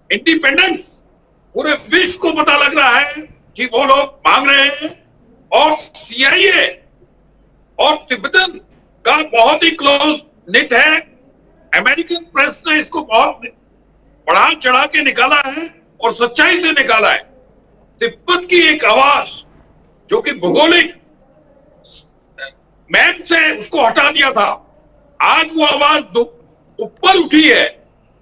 Independence पूरे विश्व को पता लग रहा है कि वो लोग मांग रहे हैं। और CIA और तिब्बतन का बहुत ही क्लोज निट है। अमेरिकन प्रेस ने इसको बहुत बढ़ा चढ़ा के निकाला है और सच्चाई से निकाला है। तिब्बत की एक आवाज जो कि भौगोलिक मैप से उसको हटा दिया था, आज वो आवाज ऊपर उठी है,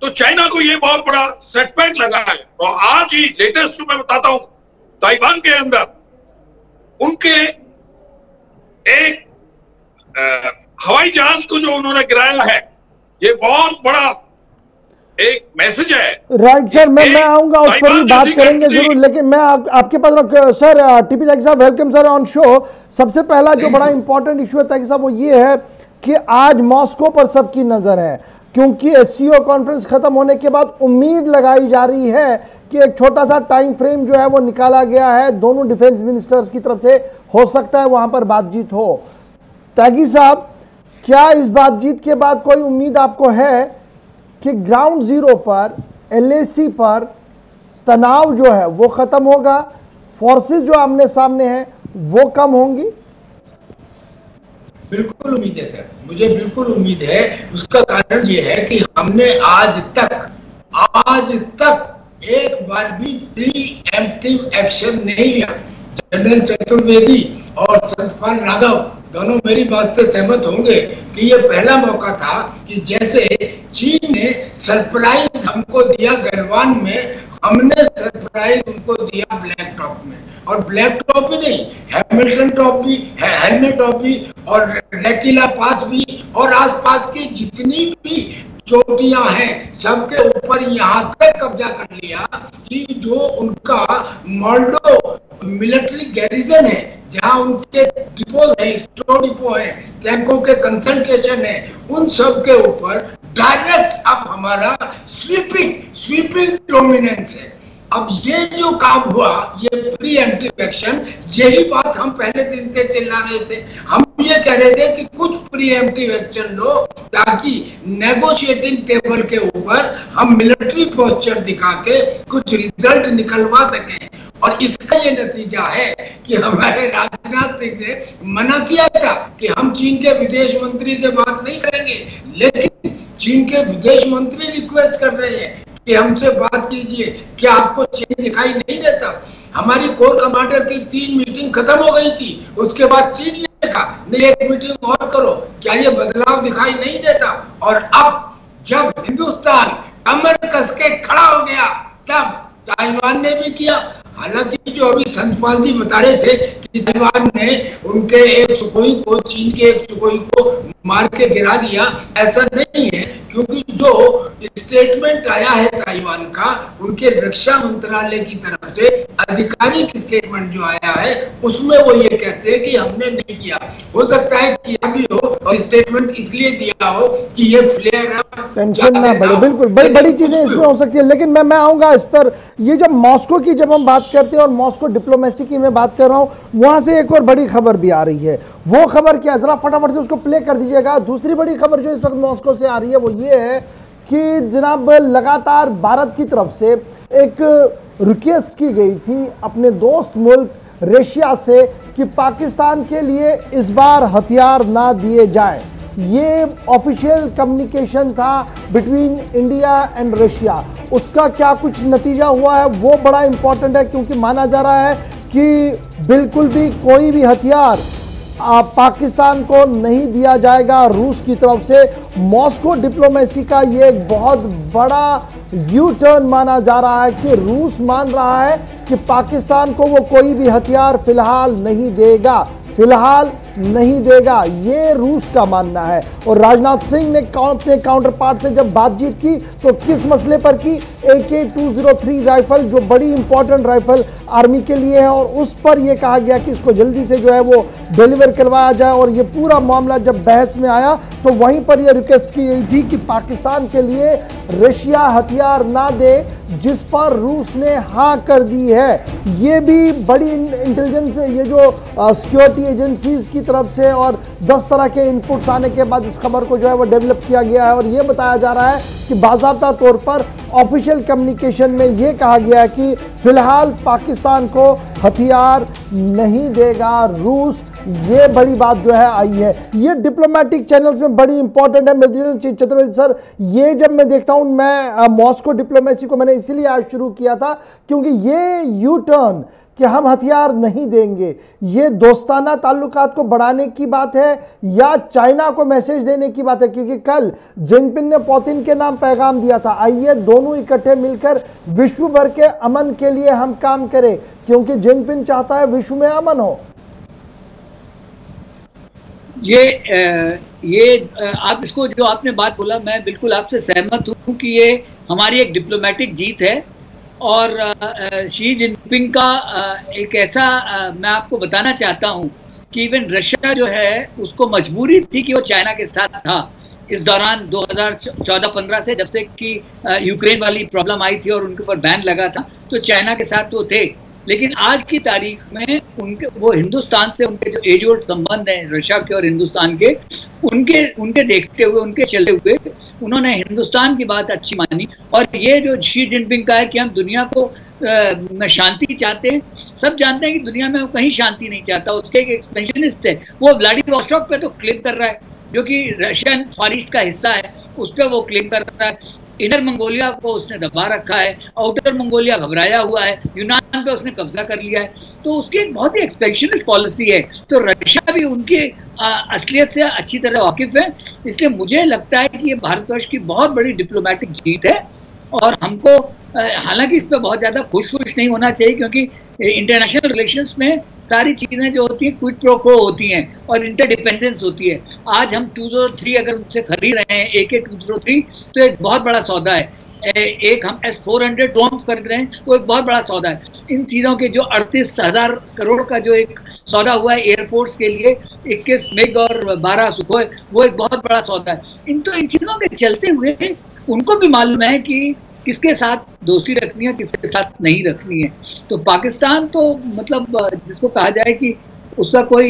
तो चाइना को ये बहुत बड़ा सेटबैक लगा है। तो आज ही लेटेस्ट जो मैं बताता हूं, ताइवान के अंदर उनके एक हवाई जहाज को जो उन्होंने गिराया है, ये बहुत बड़ा एक मैसेज है। राइट सर, मैं आऊंगा उस पर भी बात करेंगे जरूर, लेकिन मैं आपके पास सर टीपी त्यागी साहब, वेलकम सर ऑन शो। सबसे पहला जो बड़ा इंपॉर्टेंट इशू है त्यागी साहब, वो ये है कि आज मॉस्को पर सबकी नजर है, क्योंकि SCO कॉन्फ्रेंस खत्म होने के बाद उम्मीद लगाई जा रही है कि एक छोटा सा टाइम फ्रेम जो है वो निकाला गया है, दोनों डिफेंस मिनिस्टर्स की तरफ से हो सकता है वहां पर बातचीत हो। त्यागी साहब, क्या इस बातचीत के बाद कोई उम्मीद आपको है कि ग्राउंड जीरो पर LAC पर तनाव जो है वो खत्म होगा, फोर्सेस जो आमने सामने हैं वो कम होंगी? बिल्कुल उम्मीद है सर, मुझे बिल्कुल उम्मीद है। उसका कारण ये है कि हमने आज तक एक बार भी प्रीएम्प्टिव एक्शन नहीं लिया। जनरल चतुर्वेदी और सतपाल राघव दोनों मेरी बात से सहमत होंगे कि ये पहला मौका था कि जैसे चीन ने सरप्राइज हमको दिया गलवान में, हमने सरप्राइज उनको दिया ब्लैक टॉप में। और ब्लैक टॉप ही नहीं, हैमिल्टन टॉप भी, हेलमेट टॉप भी, और रेकिला पास भी, और आसपास की जितनी भी चोटियां हैं सबके ऊपर यहाँ तक कब्जा कर लिया कि जो उनका मोल्डो मिलिट्री गैरिजन है, जहां उनके डिपो है, स्टोर डिपो है, टैंकों के कंसंट्रेशन है, उन सब के ऊपर डायरेक्ट अब हमारा स्वीपिंग डोमिनेंस है। अब ये जो काम हुआ, ये प्रीएम्प्टिव एक्शन, यही बात हम पहले दिन से चिल्ला रहे थे। हम ये कह रहे थे कि कुछ प्रीएम्प्टिव एक्शन लो ताकि नेगोशिएटिंग टेबल के ऊपर हम मिलिट्री पोस्चर दिखा के कुछ रिजल्ट निकलवा सकें। और इसका ये नतीजा है कि हमारे राजनाथ सिंह ने मना किया था कि हम चीन के विदेश मंत्री से बात नहीं करेंगे, लेकिन चीन के विदेश मंत्री रिक्वेस्ट कर रहे हैं कि हमसे बात कीजिए, क्या आपको चेंज दिखाई नहीं देता? हमारी कोर कमांडर की 3 मीटिंग खत्म हो गई थी, उसके बाद चीन ने कहा नहीं 1 मीटिंग और करो, क्या ये बदलाव दिखाई नहीं देता? और अब जब हिंदुस्तान कमर कस के खड़ा हो गया, तब ताइवान ने भी किया। हालांकि जो अभी संतपाल जी बता रहे थे कि ताइवान ने उनके एक सुखोई को, चीन के एक सुखोई को मार के गिरा दिया, ऐसा नहीं है, क्योंकि जो स्टेटमेंट आया है ताइवान का, उनके रक्षा मंत्रालय की तरफ से आधिकारिक स्टेटमेंट जो आया है, उसमें वो ये कहते हैं कि हमने नहीं किया। हो सकता है किया भी हो और स्टेटमेंट इसलिए दिया हो कि ये फ्लेयर टेंशन ना बढ़े। बिल्कुल बड़ी चीजें इसमें हो सकती है, लेकिन मैं आऊंगा इस पर। ये जब मॉस्को की जब हम बात करते हैं और मॉस्को डिप्लोमेसी की मैं बात कर रहा हूं, वहां से एक और बड़ी खबर भी आ रही है। वो खबर क्या है, जरा फटाफट से उसको प्ले कर दीजिएगा। दूसरी बड़ी खबर जो इस वक्त मॉस्को से आ रही है वो ये है कि जनाब लगातार भारत की तरफ से एक रिक्वेस्ट की गई थी अपने दोस्त मुल्क रशिया से कि पाकिस्तान के लिए इस बार हथियार ना दिए जाएं। ये ऑफिशियल कम्युनिकेशन था बिटवीन इंडिया एंड रशिया। उसका क्या कुछ नतीजा हुआ है वो बड़ा इंपॉर्टेंट है, क्योंकि माना जा रहा है कि बिल्कुल भी कोई भी हथियार पाकिस्तान को नहीं दिया जाएगा रूस की तरफ से। मॉस्को डिप्लोमेसी का ये एक बहुत बड़ा यू टर्न माना जा रहा है कि रूस मान रहा है कि पाकिस्तान को वो कोई भी हथियार फिलहाल नहीं देगा, ये रूस का मानना है। और राजनाथ सिंह ने अपने काउंटर पार्ट से जब बातचीत की तो किस मसले पर की? AK-203 राइफल, जो बड़ी इंपॉर्टेंट राइफल आर्मी के लिए है, और उस पर यह कहा गया कि इसको जल्दी से जो है वो डिलीवर करवाया जाए। और ये पूरा मामला जब बहस में आया तो वहीं पर यह रिक्वेस्ट की गई थी कि पाकिस्तान के लिए रशिया हथियार ना दे, जिस पर रूस ने हाँ कर दी है। ये भी बड़ी इंटेलिजेंस, ये जो सिक्योरिटी एजेंसीज की तरफ से और 10 तरह के इनपुट्स आने के बाद इस खबर को जो है वो डेवलप किया गया है। और ये बताया जा रहा है कि बाज़ाब्ता तौर पर ऑफिशियल कम्युनिकेशन में ये कहा गया है कि फिलहाल पाकिस्तान को हथियार नहीं देगा रूस। ये बड़ी बात जो है आई है, ये डिप्लोमेटिक चैनल्स में बड़ी इंपॉर्टेंट है। चतुर्वेदी सर, ये जब मैं देखता हूं, मैं मॉस्को डिप्लोमेसी को मैंने इसीलिए आज शुरू किया था क्योंकि ये यू टर्न कि हम हथियार नहीं देंगे, ये दोस्ताना ताल्लुकात को बढ़ाने की बात है या चाइना को मैसेज देने की बात है? क्योंकि कल जिनपिंग ने पुतिन के नाम पैगाम दिया था, आइए दोनों इकट्ठे मिलकर विश्व भर के अमन के लिए हम काम करें, क्योंकि जिनपिंग चाहता है विश्व में अमन हो। ये आप इसको जो आपने बात बोला, मैं बिल्कुल आपसे सहमत हूँ कि ये हमारी एक डिप्लोमेटिक जीत है। और शी जिनपिंग का एक ऐसा मैं आपको बताना चाहता हूँ कि इवन रशिया जो है उसको मजबूरी थी कि वो चाइना के साथ था इस दौरान 2014-15 से, जब से कि यूक्रेन वाली प्रॉब्लम आई थी और उनके ऊपर बैन लगा था, तो चाइना के साथ वो थे। लेकिन आज की तारीख में वो हिंदुस्तान से उनके जो एज ओल्ड संबंध हैं रशिया के और हिंदुस्तान के, उनके देखते हुए, उनके चलते हुए उन्होंने हिंदुस्तान की बात अच्छी मानी। और ये जो शी जिनपिंग का है कि हम दुनिया को में शांति चाहते हैं, सब जानते हैं कि दुनिया में वो कहीं शांति नहीं चाहता, उसके एक एक्सपेंशनिस्ट है। वो व्लादिवोस्टोक पे तो क्लेम कर रहा है, जो कि रशियन फार ईस्ट का हिस्सा है, उस पर वो क्लेम कर रहा है। इनर मंगोलिया को उसने दबा रखा है, आउटर मंगोलिया घबराया हुआ है, यूनान पे उसने कब्जा कर लिया है, तो उसकी एक बहुत ही एक्सपेंशनिस्ट पॉलिसी है। तो रशिया भी उनकी असलियत से अच्छी तरह वाकिफ है। इसलिए मुझे लगता है कि ये भारतवर्ष की बहुत बड़ी डिप्लोमेटिक जीत है और हमको हालांकि इस पर बहुत ज़्यादा खुश नहीं होना चाहिए, क्योंकि इंटरनेशनल रिलेशंस में सारी चीज़ें जो होती हैं क्विड प्रो क्वो होती हैं और इंटरडिपेंडेंस होती है। आज हम 203 अगर उनसे खरीद रहे हैं AK-203, तो एक बहुत बड़ा सौदा है। एक हम S-400 ड्रोन खरीद रहे हैं, वो एक बहुत बड़ा सौदा है। इन चीज़ों के जो 38,000 करोड़ का जो एक सौदा हुआ है एयरफोर्स के लिए, 21 मिग और 12 सुखोई, वो एक बहुत बड़ा सौदा है। इन चीज़ों के चलते हुए उनको भी मालूम है कि किसके साथ दोस्ती रखनी है, किसके साथ नहीं रखनी है। तो पाकिस्तान तो मतलब जिसको कहा जाए कि उसका कोई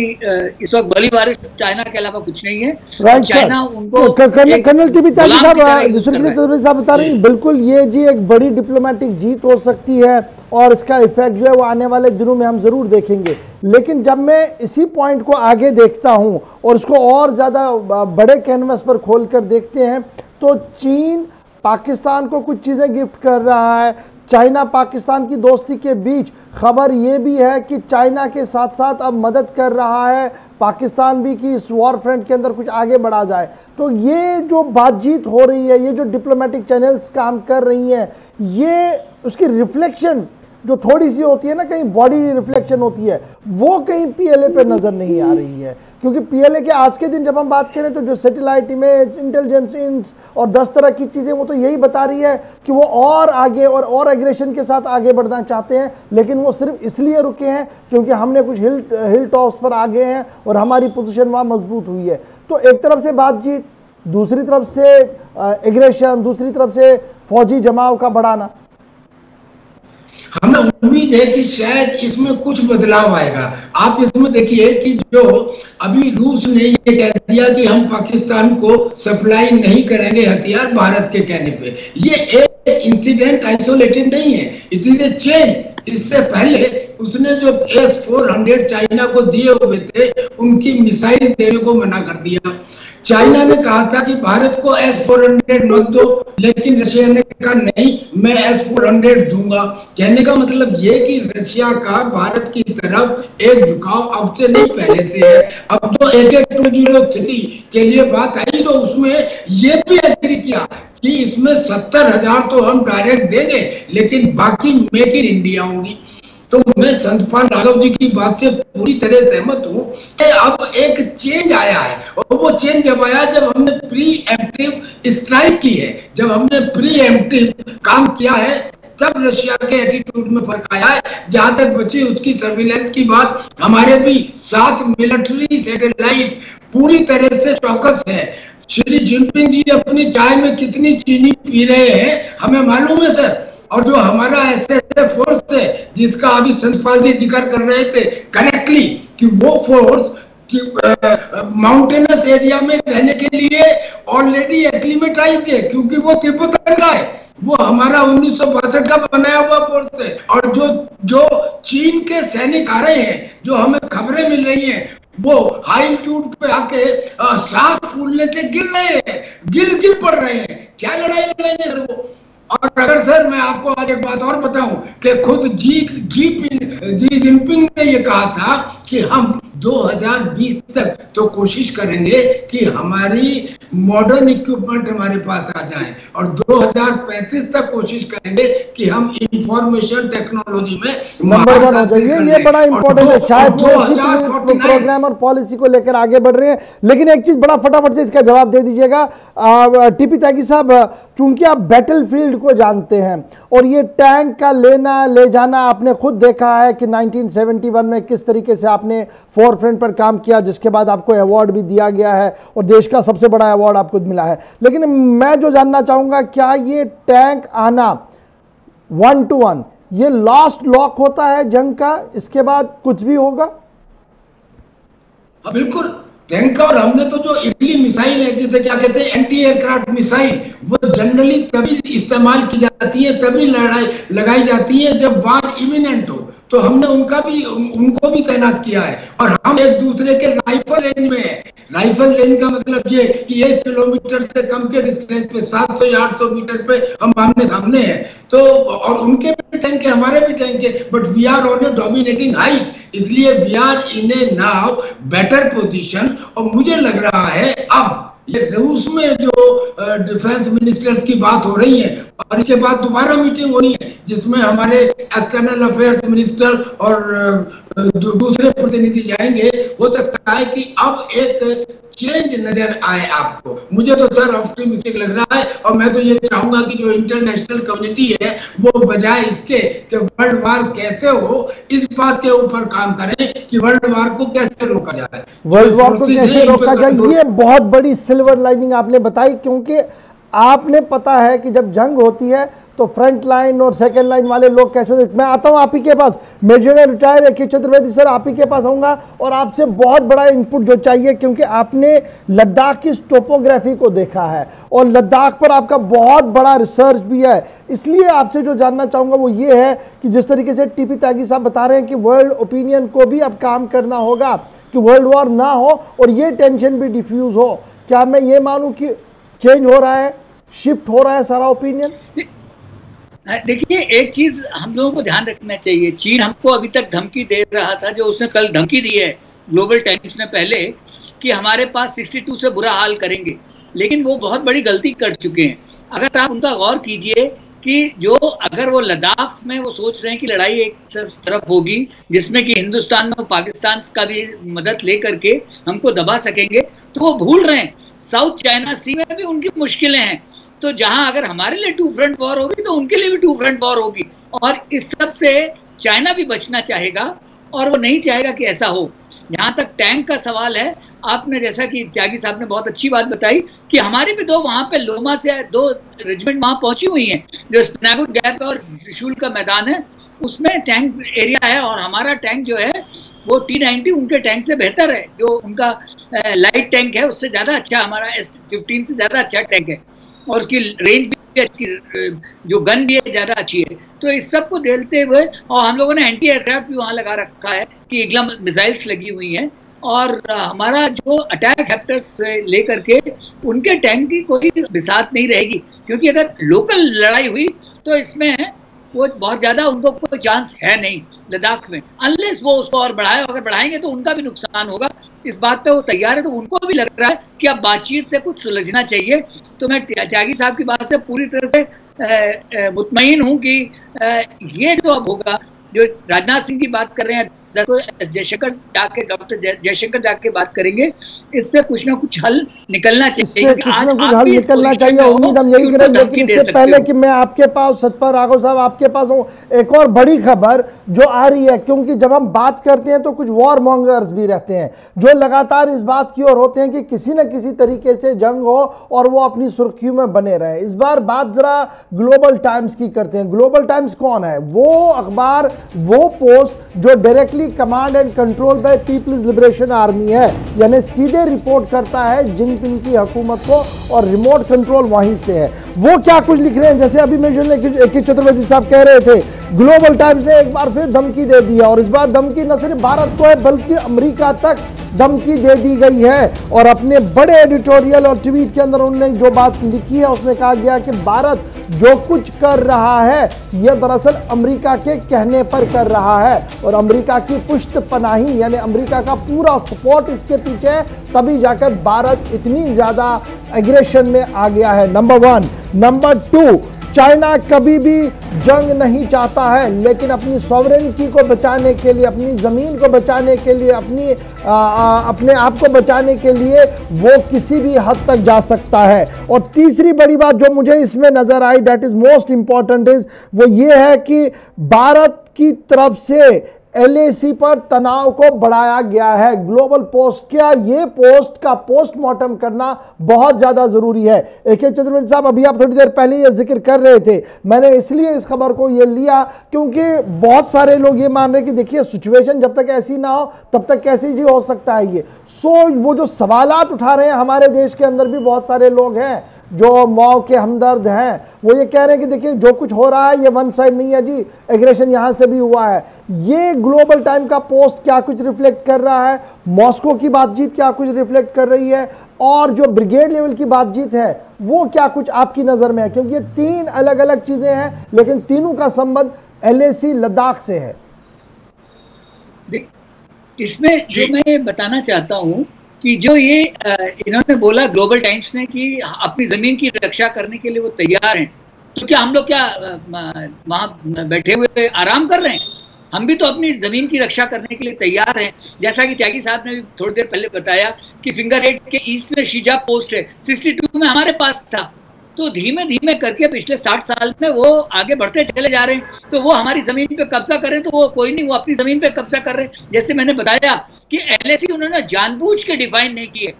इस वक्त बड़ी बारिश चाइना के अलावा कुछ नहीं है। चाइना उनको कर्नल टिबिताजी साहब बता रहे हैं, बिल्कुल ये जी एक बड़ी डिप्लोमेटिक जीत हो सकती है और इसका इफेक्ट जो है वो आने वाले दिनों में हम जरूर देखेंगे। लेकिन जब मैं इसी पॉइंट को आगे देखता हूं और इसको और ज्यादा बड़े कैनवस पर खोल कर देखते हैं, तो चीन पाकिस्तान को कुछ चीज़ें गिफ्ट कर रहा है। चाइना पाकिस्तान की दोस्ती के बीच खबर ये भी है कि चाइना के साथ साथ अब मदद कर रहा है पाकिस्तान भी कि इस वॉर फ्रंट के अंदर कुछ आगे बढ़ा जाए। तो ये जो बातचीत हो रही है, ये जो डिप्लोमेटिक चैनल्स काम कर रही हैं, ये उसकी रिफ्लेक्शन जो थोड़ी सी होती है ना, कहीं बॉडी रिफ्लेक्शन होती है, वो कहीं पीएलए पे नज़र नहीं आ रही है। क्योंकि पीएलए के आज के दिन जब हम बात करें तो जो सैटेलाइट इमेज, इंटेलिजेंस और 10 तरह की चीज़ें, वो तो यही बता रही है कि वो और आगे और एग्रेशन के साथ आगे बढ़ना चाहते हैं। लेकिन वो सिर्फ इसलिए रुके हैं क्योंकि हमने कुछ हिल टॉप्स पर आ गए हैं और हमारी पोजीशन वहाँ मजबूत हुई है। तो एक तरफ से बातचीत, दूसरी तरफ से एग्रेशन, दूसरी तरफ से फौजी जमाव का बढ़ाना। हमें उम्मीद है कि शायद इसमें कुछ बदलाव आएगा। आप इसमें देखिए कि जो अभी रूस ने ये कह दिया कि हम पाकिस्तान को सप्लाई नहीं करेंगे हथियार भारत के कहने पे, ये एक इंसिडेंट आइसोलेटेड नहीं है, इट इज ए चेंज। इससे पहले उसने जो S-400 चाइना को दिए हुए थे, उनकी मिसाइल देने को मना कर दिया। चाइना ने कहा था कि भारत को S-400 मत दो, लेकिन रशिया ने कहा नहीं, मैं S-400 दूंगा। कहने का मतलब ये कि रशिया का भारत की तरफ एक झुकाव अब से नहीं, पहले से है। अब तो AK-203 के लिए बात आई तो उसमें ये भी एग्री किया कि इसमें 70,000 तो हम डायरेक्ट देंगे, लेकिन बाकी मेक इन इंडिया होंगी। तो मैं संतपाल राघव जी की बात से पूरी तरह सहमत हूं कि अब एक चेंज आया है, और वो चेंज जब आया जब हमने प्री एम्प्टिव स्ट्राइक की है, जब हमने प्री एम्प्टिव काम किया है, तब रशिया के एटीट्यूड में फर्क आया है। जहां तक बची उसकी सर्विलेंस की बात, हमारे भी 7 मिलिट्री सैटेलाइट पूरी तरह से चौकस है। श्री जिनपिंग जी अपनी चाय में कितनी चीनी पी रहे हैं हमें मालूम है सर। और जो हमारा SSF फोर्स है, जिसका अभी संतपाल जी जिक्र कर रहे थे करेक्टली, कि वो फोर्स माउंटेनस एरिया में रहने के लिए ऑलरेडी एक्लिमेटाइज है, क्योंकि वो तिब्बतन का है, वो हमारा 1962 का बनाया हुआ फोर्स है। और जो चीन के सैनिक आ रहे हैं, जो हमें खबरें मिल रही हैं, वो हाई एल्टीट्यूड पे आके सांस फूलने से गिर रहे हैं, गिर पड़ रहे हैं। क्या लड़ाई लड़ेंगे सर वो? और अगर सर मैं आपको आज एक बात और बताऊं कि खुद जी जिनपिंग ने ये कहा था कि हम 2020 तक तो कोशिश करेंगे कि हमारी मॉडर्न इक्विपमेंट हमारे पास आ जाए, और 2035 तक कोशिश करेंगे कि हम इंफॉर्मेशन टेक्नोलॉजी में नंबर 1 हो जाइए। ये बड़ा इंपॉर्टेंट है, शायद वो प्रोग्राम और पॉलिसी को लेकर आगे बढ़ रहे हैं। लेकिन एक चीज बड़ा फटाफट से इसका जवाब दे दीजिएगा टीपी त्यागी साहब, चूंकि आप बैटलफील्ड को जानते हैं और ये टैंक का लेना ले जाना आपने खुद देखा है कि 1971 में किस तरीके से आपने फोरफ्रंट पर काम किया, जिसके बाद आपको अवार्ड भी दिया गया है और देश का सबसे बड़ा अवार्ड आपको मिला है। लेकिन मैं जो जानना चाहूंगा, क्या ये टैंक आना 1 to 1 ये लास्ट लॉक होता है जंग का, इसके बाद कुछ भी होगा? बिल्कुल, टैंक और हमने तो जो इटली मिसाइल है, जिसे क्या कहते हैं एंटी एयरक्राफ्ट मिसाइल, वो जनरली तभी इस्तेमाल की जाती है, तभी लगाई जाती है जब वार इमिनेंट हो। तो हमने उनको भी तैनात किया है। और हम एक दूसरे के राइफल रेंज में है। राइफल रेंज का मतलब ये कि 1 किलोमीटर से कम के डिस्टेंस पे 700 या 800 मीटर पे हम आमने सामने हैं। तो और उनके भी टैंक है, हमारे भी टैंक है, but we are on a dominating height, इसलिए we are in a now better position. और मुझे लग रहा है अब ये रूस में जो डिफेंस मिनिस्टर्स की बात हो रही है, और इसके बाद दोबारा मीटिंग होनी है जिसमें हमारे एक्सटर्नल अफेयर्स मिनिस्टर और दूसरे प्रतिनिधि जाएंगे। हो सकता है कि अब एक चेंज नजर आए आपको। मुझे तो सर ऑप्टिमिस्टिक लग रहा है, और मैं तो ये चाहूंगा कि जो इंटरनेशनल कम्युनिटी है वो बजाय इसके कि वर्ल्ड वार कैसे हो, इस बात के ऊपर काम करें कि वर्ल्ड वार को कैसे रोका जाए। वर्ल्ड वार को कैसे रोका जाए, ये बहुत बड़ी सिल्वर लाइनिंग आपने बताई, क्योंकि आपने पता है कि जब जंग होती है तो फ्रंट लाइन और सेकंड लाइन वाले लोग कैसे होते हैं। मैं आता हूं आप ही के पास, major retired AK Chaturvedi sir, आप ही के पास आऊंगा और आपसे बहुत बड़ा इनपुट जो चाहिए, क्योंकि आपने लद्दाख की टोपोग्राफी को देखा है और लद्दाख पर आपका बहुत बड़ा रिसर्च भी है। इसलिए आपसे जो जानना चाहूंगा वो ये है कि जिस तरीके से टीपी त्यागी साहब बता रहे हैं कि वर्ल्ड ओपिनियन को भी अब काम करना होगा कि वर्ल्ड वॉर ना हो और ये टेंशन भी डिफ्यूज हो, क्या मैं ये मानूं कि चेंज हो रहा है, शिफ्ट हो रहा है सारा ओपिनियन? देखिए, एक चीज हम लोगों को ध्यान रखना चाहिए, चीन हमको अभी तक धमकी दे रहा था, जो उसने कल धमकी दी है ग्लोबल टाइम्स ने पहले, कि हमारे पास 62 से बुरा हाल करेंगे, लेकिन वो बहुत बड़ी गलती कर चुके हैं। अगर आप उनका गौर कीजिए कि जो अगर वो लद्दाख में वो सोच रहे हैं कि लड़ाई एक तरफ होगी जिसमें कि हिंदुस्तान में पाकिस्तान का भी मदद ले करके हमको दबा सकेंगे, तो वो भूल रहे हैं साउथ चाइना सी में भी उनकी मुश्किलें हैं। तो जहां अगर हमारे लिए 2 फ्रंट वॉर होगी तो उनके लिए भी 2 फ्रंट वॉर होगी, और इस सब से चाइना भी बचना चाहेगा और वो नहीं चाहेगा कि ऐसा हो। जहां तक टैंक का सवाल है, आपने जैसा कि त्यागी साहब ने बहुत अच्छी बात बताई कि हमारी भी 2 वहां पे लोमा से 2 रेजिमेंट वहां पहुंची हुई हैं, जो स्पनागुट गैप और त्रिशूल का मैदान है, उसमें टैंक एरिया है, और हमारा टैंक जो है वो T-90 उनके टैंक से बेहतर है। जो उनका लाइट टैंक है उससे ज्यादा अच्छा, हमारा S-15 से ज्यादा अच्छा टैंक है, और उसकी रेंज भी अच्छी, जो गन भी है ज्यादा अच्छी है। तो इस सब को देखते हुए, और हम लोगों ने एंटी एयरक्राफ्ट भी वहां लगा रखा है कि इग्ला मिसाइल्स लगी हुई हैं, और हमारा जो अटैक हेप्टर्स से लेकर के उनके टैंक की कोई बिसात नहीं रहेगी, क्योंकि अगर लोकल लड़ाई हुई तो इसमें वो बहुत ज्यादा उनको कोई चांस है नहीं लद्दाख में, अनलेस वो उसको और बढ़ाए। अगर बढ़ाएंगे तो उनका भी नुकसान होगा, इस बात पे वो तैयार है। तो उनको भी लग रहा है कि अब बातचीत से कुछ सुलझना चाहिए। तो मैं त्यागी साहब की बात से पूरी तरह से मुतमईन हूँ कि ये जो अब होगा, जो राजनाथ सिंह जी बात कर रहे हैं, जयशंकर जाके डॉक्टर जयशंकर जाके बात करेंगे, इससे कुछ ना कुछ हल निकलना चाहिए। आज हल निकलना चाहिए, उम्मीद हम यही करें। लेकिन इससे पहले कि मैं आपके पास, सतपाल राघव साहब आपके पास हूँ, एक और बड़ी खबर जो आ रही है, क्योंकि जब हम बात करते हैं तो कुछ वॉर मॉन्गर्स भी रहते हैं जो लगातार इस बात की ओर होते हैं कि किसी न किसी तरीके से जंग हो और वो अपनी सुर्खियों में बने रहे। इस बार बात जरा ग्लोबल टाइम्स की करते हैं। ग्लोबल टाइम्स कौन है? वो अखबार, वो पोस्ट जो डायरेक्टली की command and control by People's Liberation Army है, यानी सीधे रिपोर्ट करता है जिनपिंग की हुकूमत को और रिमोट कंट्रोल वहीं से है। वो क्या कुछ लिख रहे हैं, जैसे अभी मेजर के चतुर्वेदी साहब कह रहे थे, ग्लोबल टाइम्स ने एक बार फिर धमकी दे दी है और इस बार धमकी न सिर्फ भारत को है बल्कि अमेरिका तक धमकी दे दी गई है। और अपने बड़े एडिटोरियल और ट्वीट के अंदर उन्होंने जो बात लिखी है उसमें कहा गया कि भारत जो कुछ कर रहा है यह दरअसल अमेरिका के कहने पर कर रहा है और अमेरिका की पुष्टपनाही यानी अमेरिका का पूरा सपोर्ट इसके पीछे है, तभी जाकर भारत इतनी ज्यादा एग्रेशन में आ गया है। नंबर 1। नंबर 2, चाइना कभी भी जंग नहीं चाहता है, लेकिन अपनी सॉवरेनिटी को बचाने के लिए, अपनी ज़मीन को बचाने के लिए, अपने आप को बचाने के लिए वो किसी भी हद तक जा सकता है। और तीसरी बड़ी बात जो मुझे इसमें नज़र आई, that is most important, is वो ये है कि भारत की तरफ से LAC पर तनाव को बढ़ाया गया है। ग्लोबल पोस्ट क्या ये पोस्ट का पोस्टमार्टम करना बहुत ज्यादा जरूरी है। AK चतुर्वेदी साहब अभी आप थोड़ी देर पहले ये जिक्र कर रहे थे, मैंने इसलिए इस खबर को ये लिया क्योंकि बहुत सारे लोग ये मान रहे कि देखिए सिचुएशन जब तक ऐसी ना हो तब तक कैसे जी हो सकता है ये। वो जो सवालात उठा रहे हैं, हमारे देश के अंदर भी बहुत सारे लोग हैं जो मौ के हमदर्द हैं, वो ये कह रहे हैं कि देखिए जो कुछ हो रहा है ये वन साइड नहीं है जी, एग्रेशन यहां से भी हुआ है। ये ग्लोबल टाइम का पोस्ट क्या कुछ रिफ्लेक्ट कर रहा है, मॉस्को की बातचीत क्या कुछ रिफ्लेक्ट कर रही है, और जो ब्रिगेड लेवल की बातचीत है वो क्या कुछ आपकी नजर में है, क्योंकि ये 3 अलग अलग चीजें हैं लेकिन तीनों का संबंध LAC लद्दाख से है। इसमें जो मैं बताना चाहता हूं कि जो ये इन्होंने बोला ग्लोबल टाइम्स ने कि अपनी जमीन की रक्षा करने के लिए वो तैयार हैं, तो क्या हम लोग क्या वहां बैठे हुए आराम कर रहे हैं? हम भी तो अपनी जमीन की रक्षा करने के लिए तैयार हैं। जैसा कि त्यागी साहब ने भी थोड़ी देर पहले बताया कि फिंगर 8 के ईस्ट में शीजा पोस्ट है, 62 में हमारे पास था, तो धीमे धीमे करके पिछले 60 साल में वो आगे बढ़ते चले जा रहे हैं। तो वो हमारी जमीन पे कब्जा करें तो वो कोई नहीं, वो अपनी जमीन पे कब्जा कर रहे हैं। जैसे मैंने बताया कि LAC उन्होंने जानबूझ के डिफाइन नहीं किए।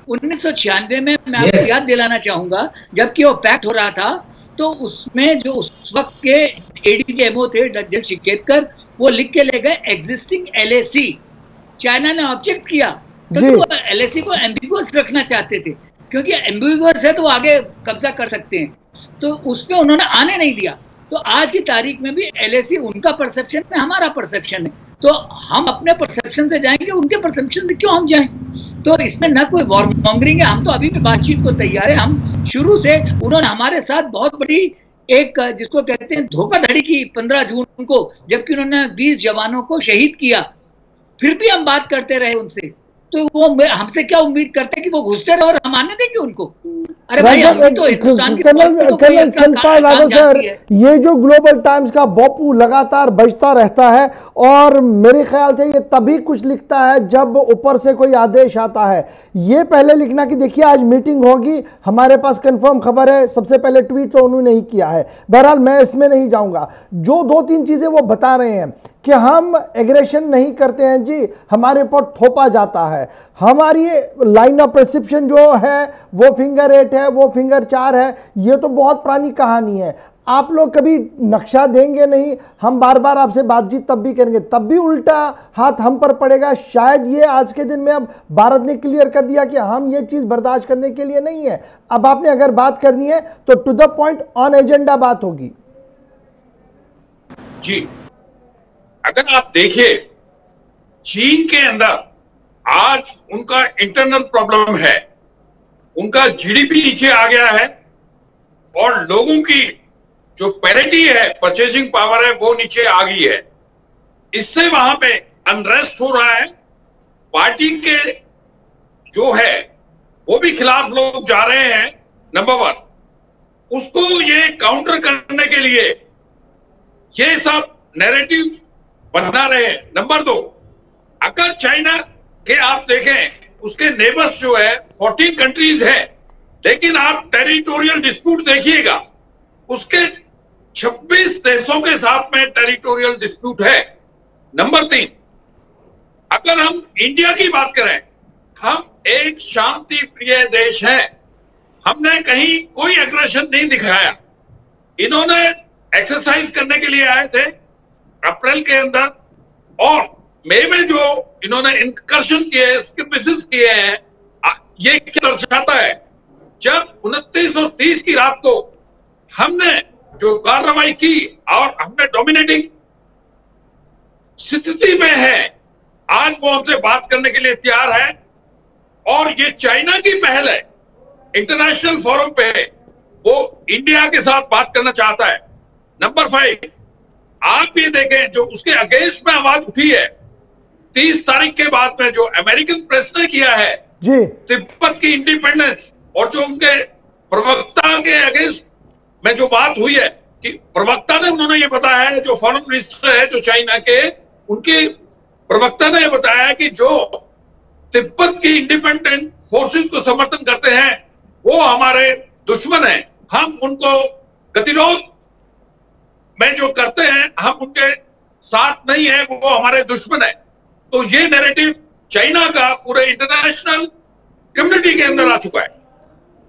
1996 में मैं आपको याद दिलाना चाहूंगा, जबकि वो पैक्ट हो रहा था तो उसमें जो उस वक्त के ADG-MO थे जनरल शिकेतकर, वो लिख के ले गए एग्जिस्टिंग LAC। चाइना ने ऑब्जेक्ट किया क्योंकि वो LAC को एम्बिगुअस रखना चाहते थे, क्योंकि एम्बिगुअस है तो आगे कब्जा कर सकते हैं, तो उस पर उन्होंने आने नहीं दिया। तो आज की तारीख में भी LAC उनका परसेप्शन है, हमारा परसेप्शन है, तो हम अपने परसेप्शन से जाएंगे, उनके परसेप्शन से क्यों हम जाएं? तो इसमें ना कोई वॉर मॉन्गरिंग है, हम तो अभी भी बातचीत को तैयार है। हम शुरू से, उन्होंने हमारे साथ बहुत बड़ी एक जिसको कहते हैं धोखाधड़ी की 15 जून को, जबकि उन्होंने 20 जवानों को शहीद किया, फिर भी हम बात करते रहे उनसे। तो वो हमसे क्या उम्मीद करते हैं कि वो घुसते रहे और हम आने देंगे उनको? अरे भाई, हम तो हिंदुस्तान की सर, ये जो ग्लोबल टाइम्स का बॉपू लगातार बजता रहता है और मेरे ख्याल से ये तभी कुछ लिखता है जब ऊपर से कोई आदेश आता है। ये पहले लिखना कि देखिए आज मीटिंग होगी, हमारे पास कंफर्म खबर है, सबसे पहले ट्वीट तो उन्होंने ही किया है। बहरहाल मैं इसमें नहीं जाऊंगा। जो 2-3 चीजें वो बता रहे हैं कि हम एग्रेशन नहीं करते हैं जी, हमारे ऊपर थोपा जाता है, हमारी लाइन ऑफ परसेप्शन जो है वो फिंगर 8 है, वो फिंगर 4 है, ये तो बहुत पुरानी कहानी है। आप लोग कभी नक्शा देंगे नहीं, हम बार बार आपसे बातचीत तब भी करेंगे, तब भी उल्टा हाथ हम पर पड़ेगा। शायद ये आज के दिन में अब भारत ने क्लियर कर दिया कि हम ये चीज बर्दाश्त करने के लिए नहीं है। अब आपने अगर बात करनी है तो to the point, on agenda बात होगी जी। अगर आप देखिए, चीन के अंदर आज उनका इंटरनल प्रॉब्लम है, उनका GDP नीचे आ गया है और लोगों की जो पैरिटी है, परचेजिंग पावर है, वो नीचे आ गई है। इससे वहां पे अनरेस्ट हो रहा है। पार्टी के जो है वो भी खिलाफ लोग जा रहे हैं, नंबर 1। उसको ये काउंटर करने के लिए ये सब नैरेटिव बना रहे हैं। नंबर 2, अगर चाइना के आप देखें उसके नेबर्स जो है 14 कंट्रीज है, लेकिन आप टेरिटोरियल डिस्प्यूट देखिएगा, उसके 26 देशों के साथ में टेरिटोरियल डिस्प्यूट है। नंबर 3, अगर हम इंडिया की बात करें, हम एक शांति प्रिय देश है, हमने कहीं कोई एग्रेशन नहीं दिखाया। इन्होंने एक्सरसाइज करने के लिए आए थे अप्रैल के अंदर और मई में जो इन्होंने इंकर्शन किए, स्किप किए हैं, ये क्या दर्शाता है? जब 29 और 30 की रात को हमने जो कार्रवाई की और हमने डोमिनेटिंग स्थिति में है, आज वो हमसे बात करने के लिए तैयार है। और ये चाइना की पहल है, इंटरनेशनल फोरम पे वो इंडिया के साथ बात करना चाहता है। नंबर 5, आप ये देखें जो उसके अगेंस्ट में आवाज उठी है 30 तारीख के बाद में, जो अमेरिकन प्रेस ने किया है जी, तिब्बत की इंडिपेंडेंस, और जो उनके प्रवक्ता के अगेंस्ट में जो बात हुई है कि प्रवक्ता ने, उन्होंने ये बताया है, जो फॉरेन मिनिस्टर है जो चाइना के, उनके प्रवक्ता ने ये बताया है कि जो तिब्बत की इंडिपेंडेंट फोर्सेस को समर्थन करते हैं वो हमारे दुश्मन हैं, हम उनको गतिरोध में जो करते हैं हम उनके साथ नहीं है, वो हमारे दुश्मन है। तो ये नैरेटिव चाइना का पूरे इंटरनेशनल कम्युनिटी के अंदर आ चुका है।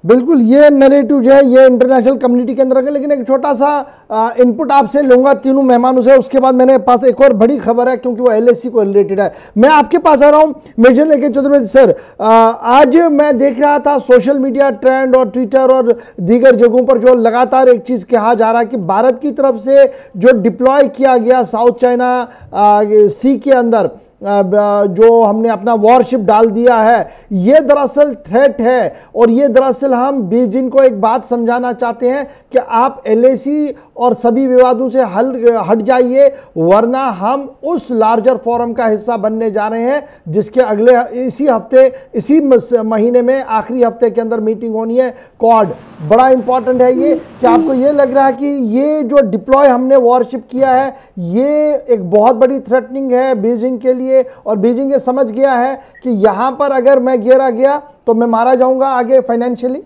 बिल्कुल, ये नैरेटिव जो है ये इंटरनेशनल कम्युनिटी के अंदर है। लेकिन एक छोटा सा इनपुट आपसे लूंगा तीनों मेहमानों से, उसके बाद मेरे पास एक और बड़ी खबर है क्योंकि वो एलएसी को रिलेटेड है। मैं आपके पास आ रहा हूं मेजर लेके चतुर्वेदी सर। आज मैं देख रहा था सोशल मीडिया ट्रेंड और ट्विटर और दीगर जगहों पर जो लगातार एक चीज कहा जा रहा है कि भारत की तरफ से जो डिप्लॉय किया गया साउथ चाइना सी के अंदर, जो हमने अपना वॉरशिप डाल दिया है, ये दरअसल थ्रेट है। और ये दरअसल हम बीजिंग को एक बात समझाना चाहते हैं कि आप एलएसी और सभी विवादों से हट जाइए, वरना हम उस लार्जर फोरम का हिस्सा बनने जा रहे हैं जिसके अगले इसी हफ्ते, इसी महीने में आखिरी हफ्ते के अंदर मीटिंग होनी है, क्वाड। बड़ा इंपॉर्टेंट है ये। क्या आपको ये लग रहा है कि ये जो डिप्लॉय हमने वॉरशिप किया है ये एक बहुत बड़ी थ्रेटनिंग है बीजिंग के लिए, और बीजिंग ये समझ गया है कि यहां पर अगर मैं गिरा गया तो मैं मारा जाऊंगा आगे फाइनेंशियली?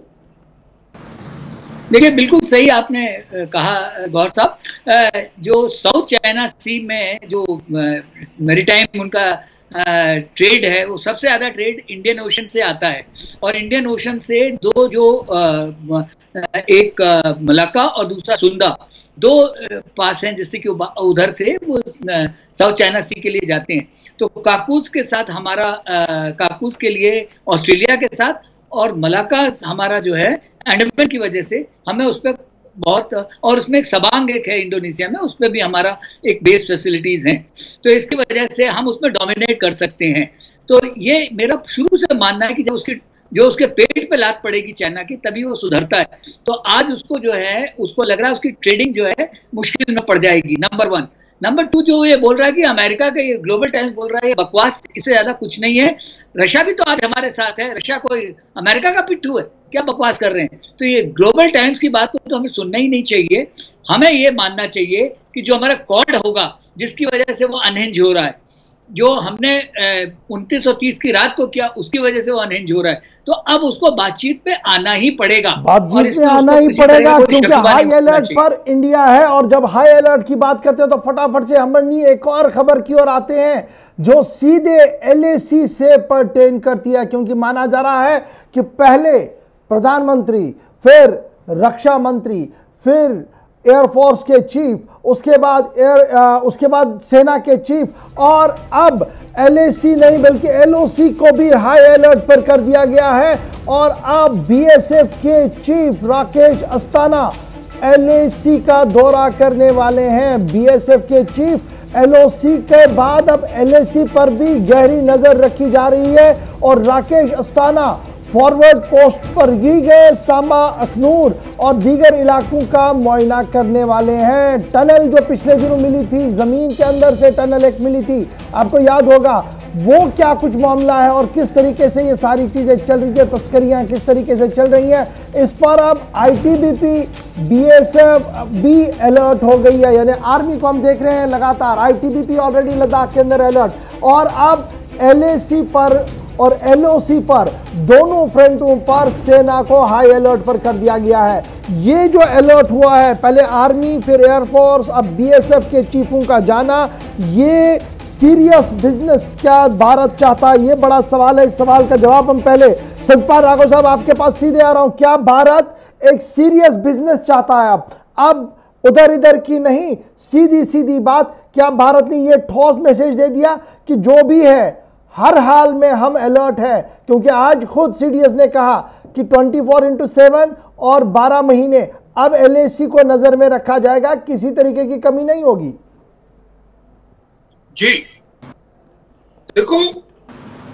देखिए, बिल्कुल सही आपने कहा गौर साहब। जो साउथ चाइना सी में जो मैरीटाइम उनका ट्रेड है, वो सबसे ज़्यादा ट्रेड इंडियन ओशन से आता है। और इंडियन ओशन से दो जो एक मलाक्का और दूसरा सुंदा, दो पास हैं जिससे कि उधर से वो साउथ चाइना सी के लिए जाते हैं। तो काकूस के साथ हमारा, काकूस के लिए ऑस्ट्रेलिया के साथ, और मलाक्का हमारा जो है अंडमान की वजह से हमें उस पर बहुत, और उसमें एक सबांग एक है इंडोनेशिया में, उस पर भी हमारा एक बेस फैसिलिटीज हैं। तो इसकी वजह से हम उसमें डोमिनेट कर सकते हैं। तो ये मेरा शुरू से मानना है कि जब उसके पेट पे लात पड़ेगी चाइना की, तभी वो सुधरता है। तो आज उसको जो है, उसको लग रहा है उसकी ट्रेडिंग जो है मुश्किल में पड़ जाएगी, नंबर 1। नंबर 2, जो ये बोल रहा है कि अमेरिका का, ये ग्लोबल टाइम्स बोल रहा है ये बकवास, इससे ज्यादा कुछ नहीं है। रशिया भी तो आज हमारे साथ है, रशिया कोई अमेरिका का पिट्ठू है, क्या बकवास कर रहे हैं? तो ये ग्लोबल टाइम्स की बात को तो हमें सुनना ही नहीं चाहिए। हमें ये मानना चाहिए कि जो हमारा कॉड होगा, जिसकी वजह से वो अनहिंज हो रहा है, जो हमने 29 और 30 की रात को किया, उसकी वजह से वो अनहिंज हो रहा है। तो अब उसको बातचीत पे आना ही पड़ेगा, बातचीत पे आना ही पड़ेगा, क्योंकि हाई अलर्ट पर इंडिया है। और जब हाई अलर्ट की बात करते हैं तो फटाफट से हम एक और खबर की ओर आते हैं जो सीधे एलएसी से परटेन करती है, क्योंकि माना जा रहा है कि पहले प्रधानमंत्री, फिर रक्षा मंत्री, फिर एयरफोर्स के चीफ, उसके बाद सेना के चीफ, और अब एलएसी नहीं बल्कि एलओसी को भी हाई अलर्ट पर कर दिया गया है। और अब बीएसएफ के चीफ राकेश अस्थाना एलएसी का दौरा करने वाले हैं। बीएसएफ के चीफ एलओसी के बाद अब एलएसी पर भी गहरी नजर रखी जा रही है। और राकेश अस्थाना फॉरवर्ड पोस्ट पर भी गए, सांबा, अखनूर और दीगर इलाकों का मुआयना करने वाले हैं। टनल जो पिछले दिनों मिली थी, जमीन के अंदर से टनल एक मिली थी, आपको याद होगा, वो क्या कुछ मामला है और किस तरीके से ये सारी चीजें चल रही है, तस्करियां किस तरीके से चल रही हैं, इस पर अब आईटीबीपी, बीएसएफ भी अलर्ट हो गई है। यानी आर्मी को हम देख रहे हैं लगातार, आईटीबीपी ऑलरेडी लद्दाख के अंदर अलर्ट, और अब एलएसी पर और एलओसी पर, दोनों फ्रंटों पर सेना को हाई अलर्ट पर कर दिया गया है। ये जो अलर्ट हुआ है, पहले आर्मी, फिर एयरफोर्स, अब बीएसएफ के चीफों का जाना, ये सीरियस बिजनेस क्या भारत चाहता है? ये बड़ा सवाल है। इस सवाल का जवाब हम पहले सतपाल राघव साहब आपके पास सीधे आ रहा हूं। क्या भारत एक सीरियस बिजनेस चाहता है? अब उधर इधर की नहीं, सीधी सीधी बात। क्या भारत ने यह ठोस मैसेज दे दिया कि जो भी है हर हाल में हम अलर्ट है? क्योंकि आज खुद सीडीएस ने कहा कि 24/7 और 12 महीने अब एलएसी को नजर में रखा जाएगा, किसी तरीके की कमी नहीं होगी। जी देखो,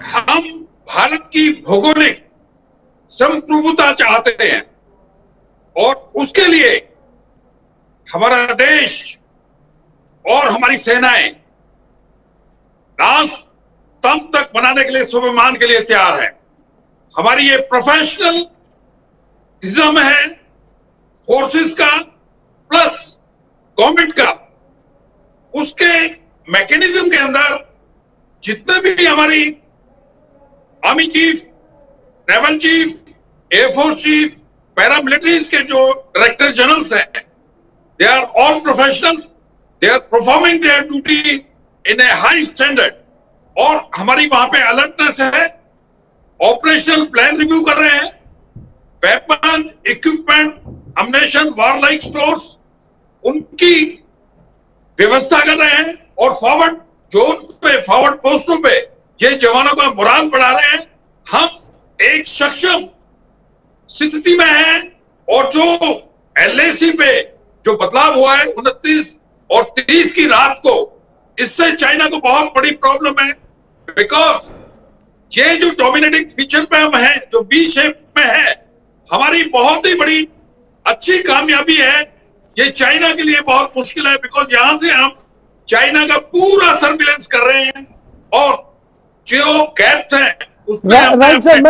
हम भारत की भौगोलिक संप्रभुता चाहते हैं और उसके लिए हमारा देश और हमारी सेनाएं लास्ट दम तक बनाने के लिए, स्वाभिमान के लिए तैयार है। हमारी ये प्रोफेशनलिज्म है फोर्सेस का प्लस गवर्नमेंट का। उसके मैकेनिज्म के अंदर जितने भी हमारी army chief, naval chief, air force chief, paramilitaries के जो डायरेक्टर जनरल्स हैं, they are all professionals, they are performing their duty in a high standard. और हमारी वहां पे अलर्टनेस है, ऑपरेशनल प्लान रिव्यू कर रहे हैं, वेपन, इक्विपमेंट, अम्युनिशन, वारलाइक स्टोर्स उनकी व्यवस्था कर रहे हैं और फॉरवर्ड जोन पे, फॉरवर्ड पोस्टों पे ये जवानों का मोराल बढ़ा रहे हैं। हम एक सक्षम स्थिति में हैं और जो एलएसी पे जो बदलाव हुआ है 29 और 30 की रात को, इससे चाइना को बहुत बड़ी प्रॉब्लम है। बिकॉज ये जो डोमिनेटिंग फीचर पे हम हैं, जो बी शेप में है, हमारी बहुत ही बड़ी अच्छी कामयाबी है। ये चाइना के लिए बहुत मुश्किल है बिकॉज यहां से हम चाइना का पूरा सर्विलेंस कर रहे हैं और जो गैप्स हैं राइट सर,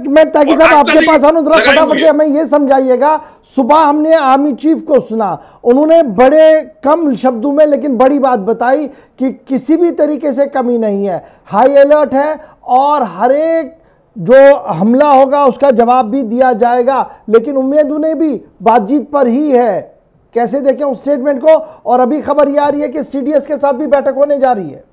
मैं ताकि साहब आपके पास आऊं, जरा फटाफट से हमें ये समझाइएगा। सुबह हमने आर्मी चीफ को सुना, उन्होंने बड़े कम शब्दों में लेकिन बड़ी बात बताई कि किसी भी तरीके से कमी नहीं है, हाई अलर्ट है और हर एक जो हमला होगा उसका जवाब भी दिया जाएगा। लेकिन उम्मीद उन्हें भी बातचीत पर ही है। कैसे देखें उस स्टेटमेंट को? और अभी खबर यह आ रही है कि सीडीएस के साथ भी बैठक होने जा रही है।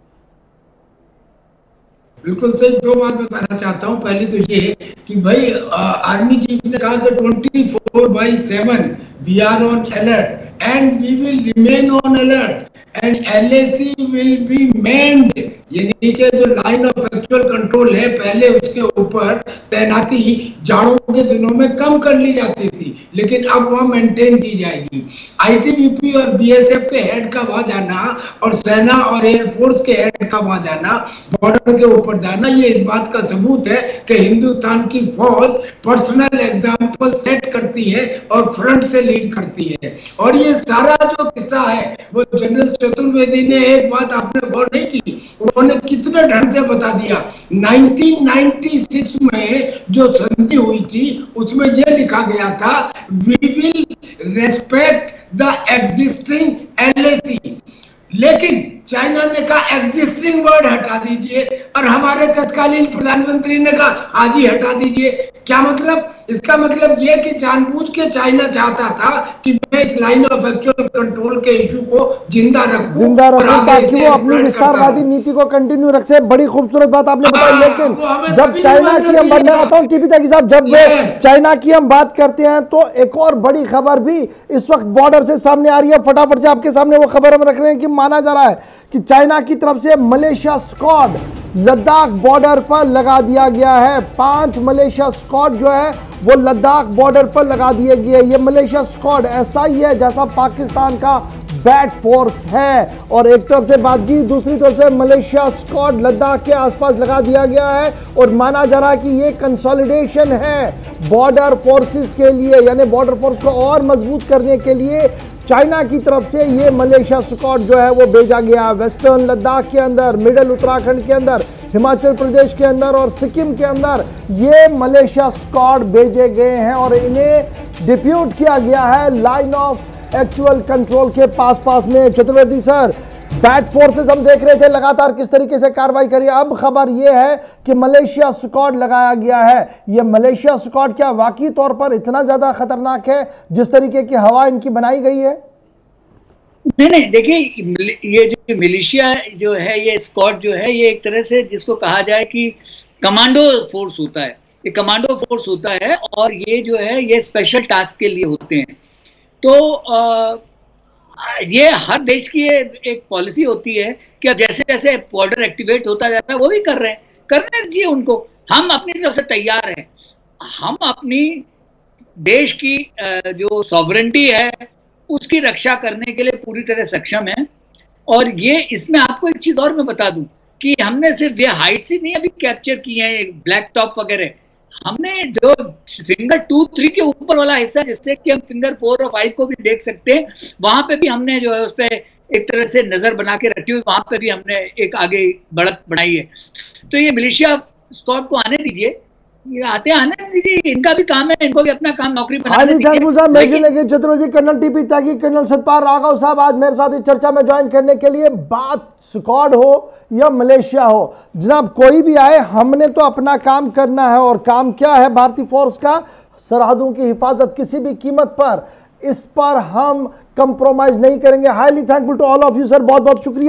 बिल्कुल सही। दो बात बताना चाहता हूं। पहली तो ये कि भाई आर्मी चीफ ने कहा कि 24/7 we are on alert and we will remain on alert and LAC will be manned, यानी कि जो लाइन ऑफ एक्चुअल कंट्रोल है पहले उसके ऊपर तैनाती जाड़ों के दिनों में कम कर ली जाती थी, लेकिन अब वह मेंटेन की जाएगी। आईटीबीपी और बीएसएफ के हेड का वहां जाना और सेना और एयरफोर्स के हेड का वहां जाना, बॉर्डर के ऊपर जाना, ये इस बात का सबूत है कि हिंदुस्तान की फौज पर्सनल एग्जाम्पल सेट करती है और फ्रंट से लीड करती है। और ये सारा जो किस्सा है वो जनरल चतुर्वेदी ने, एक बात आपने गौर नहीं की, उन्होंने कितने ढंग से बता दिया। 1996 में जो संधि हुई थी उसमें यह लिखा गया था, we will respect the existing LAC. लेकिन चाइना ने कहा एग्जिस्टिंग वर्ड हटा दीजिए और हमारे तत्कालीन प्रधानमंत्री ने कहा आज ही हटा दीजिए। क्या मतलब? इसका मतलब यह कि जानबूझ के चाइना चाहता था कि मैं इस लाइन ऑफ एक्चुअल कंट्रोल के इशू को जिंदा रखूं ताकि वो अपनी विस्तारवादी नीति को कंटिन्यू रख सके। बड़ी खूबसूरत बात आपने बताई। लेकिन जब चाइना की हम बात बताऊं टीपी ताकि साहब, जब चाइना की हम बात करते हैं तो एक और बड़ी खबर भी इस वक्त बॉर्डर से सामने आ रही है। फटाफट से आपके सामने वो खबर हम रख रहे हैं कि माना जा रहा है कि चाइना की तरफ से मलेशिया स्क्वाड लद्दाख बॉर्डर पर लगा दिया गया है। 5 मलेशिया स्क्वाड जो है वो लद्दाख बॉर्डर पर लगा दिए गए। ये मलेशिया स्क्वाड ऐसा ही है जैसा पाकिस्तान का बैट फोर्स है। और एक तरफ से बातचीत, दूसरी तरफ से मलेशिया स्क्वाड लद्दाख के आसपास लगा दिया गया है। और माना जा रहा है कि ये कंसोलिडेशन है बॉर्डर फोर्सेस के लिए, यानी बॉर्डर फोर्स को और मजबूत करने के लिए चाइना की तरफ से ये मलेशिया स्क्वाड जो है वो भेजा गया। वेस्टर्न लद्दाख के अंदर, मिडिल उत्तराखंड के अंदर, हिमाचल प्रदेश के अंदर और सिक्किम के अंदर ये मलेशिया स्क्वाड भेजे गए हैं और इन्हें डिप्यूट किया गया है लाइन ऑफ एक्चुअल कंट्रोल के पास में। चतुर्वेदी सर, बैट फोर्सेस हम देख रहे थे लगातार किस तरीके से कार्रवाई करी। अब खबर यह है कि मलेशिया स्क्वाड लगाया गया है। यह मलेशिया स्क्वाड क्या वाकई तौर पर इतना ज्यादा खतरनाक है जिस तरीके की हवा इनकी बनाई गई है? नहीं, देखिए ये जो मिलिशिया जो है, ये स्क्वाड जो है, ये एक तरह से जिसको कहा जाए कि कमांडो फोर्स होता है। ये कमांडो फोर्स होता है और ये जो है ये स्पेशल टास्क के लिए होते हैं। तो ये हर देश की एक पॉलिसी होती है कि अब जैसे जैसे बॉर्डर एक्टिवेट होता जाता है वो भी कर रहे हैं, करने दीजिए उनको। हम अपनी तरफ से तैयार हैं। हम अपनी देश की जो सॉवरेंटी है उसकी रक्षा करने के लिए पूरी तरह सक्षम है। और ये इसमें आपको एक चीज और मैं बता दूं कि हमने सिर्फ ये हाइट्स ही नहीं अभी कैप्चर किए हैं, ब्लैक टॉप वगैरह, हमने जो फिंगर 2, 3 के ऊपर वाला हिस्सा जिससे कि हम फिंगर 4 और 5 को भी देख सकते हैं, वहां पे भी हमने जो है उस पर एक तरह से नजर बना के रखी हुई, वहां पे भी हमने एक आगे बढ़त बनाई है। तो ये मिलिशिया स्क्वाड को आने दीजिए, ये आते आने दीजिए, इनका भी काम है, इनको भी अपना काम नौकरी बनाने दीजिए। चतुर्वेदी, कर्नल टीपी त्यागी, कर्नल सतपाल राघव साहब आज मेरे साथ इस चर्चा में ज्वाइन करने के लिए। बात स्क्वाड हो या मलेशिया हो, जनाब कोई भी आए, हमने तो अपना काम करना है। और काम क्या है भारतीय फोर्स का? सरहदों की हिफाजत किसी भी कीमत पर, इस पर हम कंप्रोमाइज नहीं करेंगे। Highly thankful to all of you sir, बहुत बहुत शुक्रिया।